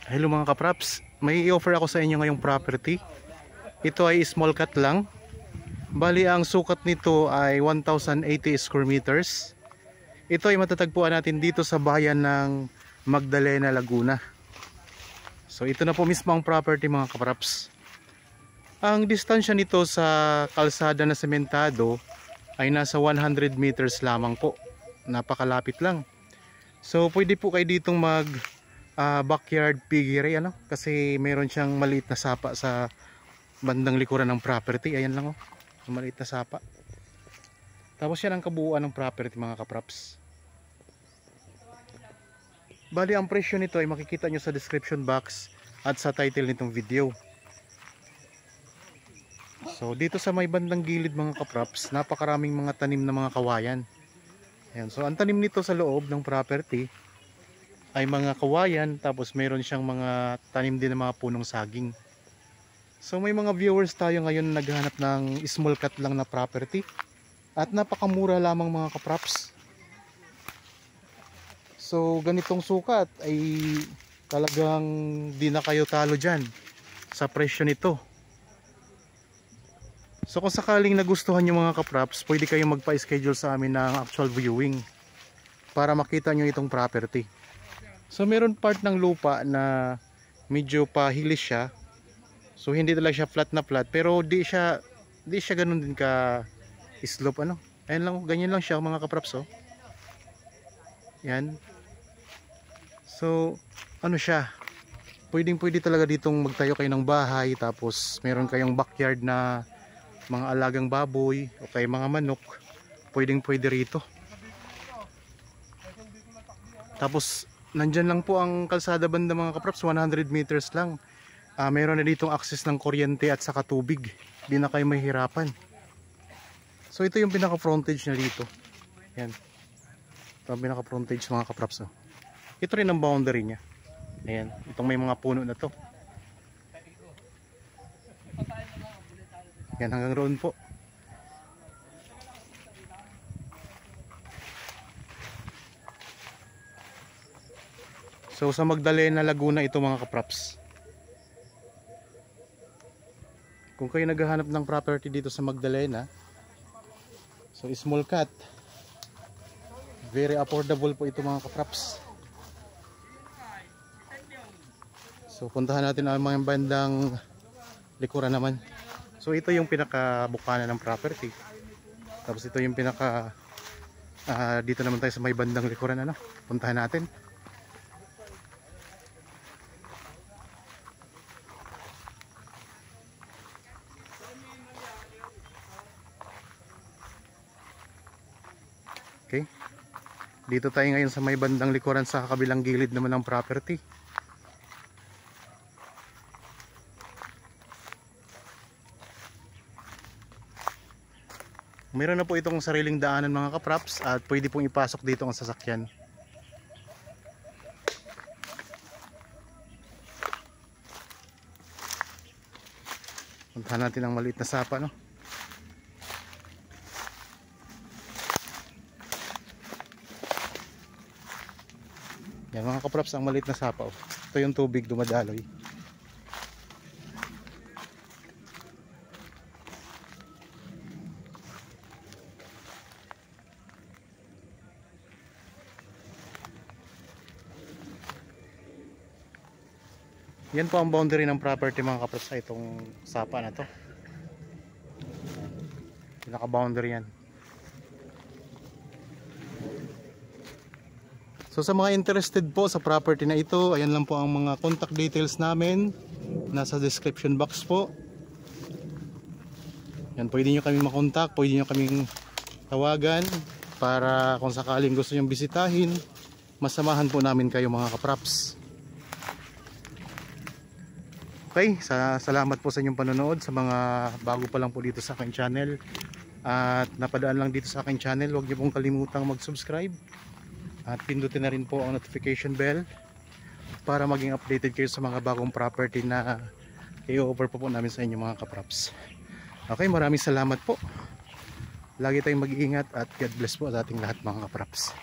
Hello mga kapraps, may i-offer ako sa inyo ngayong property. Ito ay small cut lang. Bali ang sukat nito ay 1,080 square meters. Ito ay matatagpuan natin dito sa bayan ng Magdalena, Laguna. So ito na po mismo ang property mga kapraps. Ang distansya nito sa kalsada na sementado ay nasa 100 meters lamang po. Napakalapit lang. So pwede po kayo ditong backyard piggery kasi mayroon siyang maliit na sapa sa bandang likuran ng property. Ayan lang maliit na sapa. Tapos yan ang kabuuan ng property mga kapraps. Bali ang presyo nito ay makikita nyo sa description box at sa title nitong video. So dito sa may bandang gilid mga kapraps, napakaraming mga tanim na mga kawayan. Ayan, so ang tanim nito sa loob ng property ay mga kawayan, tapos mayroon siyang mga tanim din ng mga punong saging. So may mga viewers tayo ngayon na naghahanap ng small cut lang na property at napakamura lamang mga kapraps. So ganitong sukat ay talagang di na kayo talo dyan sa presyo nito. So kung sakaling nagustuhan nyo mga kapraps, pwede kayong magpa-schedule sa amin ng actual viewing para makita nyo itong property. So meron part ng lupa na medyo pahilis siya. So hindi talaga siya flat na flat, pero di siya ganoon din ka slope Ayun lang, ganyan lang siya mga kapraps Yan. So siya. Pwede talaga ditong magtayo kayo ng bahay, tapos meron kayong backyard na mga alagang baboy o kay mga manok. Pwede rito. Tapos nandyan lang po ang kalsada banda mga kapraps, 100 meters lang. Mayroon na ditong access ng kuryente at saka tubig. Di na kayo mahihirapan. So ito yung pinaka frontage na dito. Yan. Ito ang pinaka frontage mga kapraps Ito rin ang boundary niya. Ayan. Itong may mga puno na to. Yan, hanggang roon po. So sa Magdalena, Laguna ito mga kapraps. Kung kayo naghahanap ng property dito sa Magdalena, so small cut, very affordable po ito mga kapraps. So puntahan natin ang mga bandang likuran naman. So ito yung pinaka-bukana ng property. Tapos ito yung pinaka dito naman tayo sa may bandang likuran puntahan natin. Okay. Dito tayo ngayon sa may bandang likuran sa kabilang gilid naman ng property. Meron na po itong sariling daanan mga kapraps at pwede pong ipasok dito ang sasakyan. Puntahan natin ang maliit na sapa Yan mga kapraps, ang maliit na sapa Ito yung tubig dumadaloy. Yan po ang boundary ng property mga kapraps itong sapa na to. Pinaka boundary yan. So sa mga interested po sa property na ito, ayan lang po ang mga contact details namin. Nasa description box po. Yan, pwede nyo kaming makontak, pwede nyo kaming tawagan para kung sakaling gusto nyo bisitahin, masamahan po namin kayo mga kapraps. Okay, salamat po sa inyong panonood. Sa mga bago pa lang po dito sa aking channel at napadaan lang dito sa aking channel, huwag nyo pong kalimutang mag-subscribe. At pindutin na rin po ang notification bell para maging updated kayo sa mga bagong property na i-offer po namin sa inyo mga kapraps. Okay, maraming salamat po. Lagi tayong mag-iingat at God bless po sa ating lahat mga kapraps.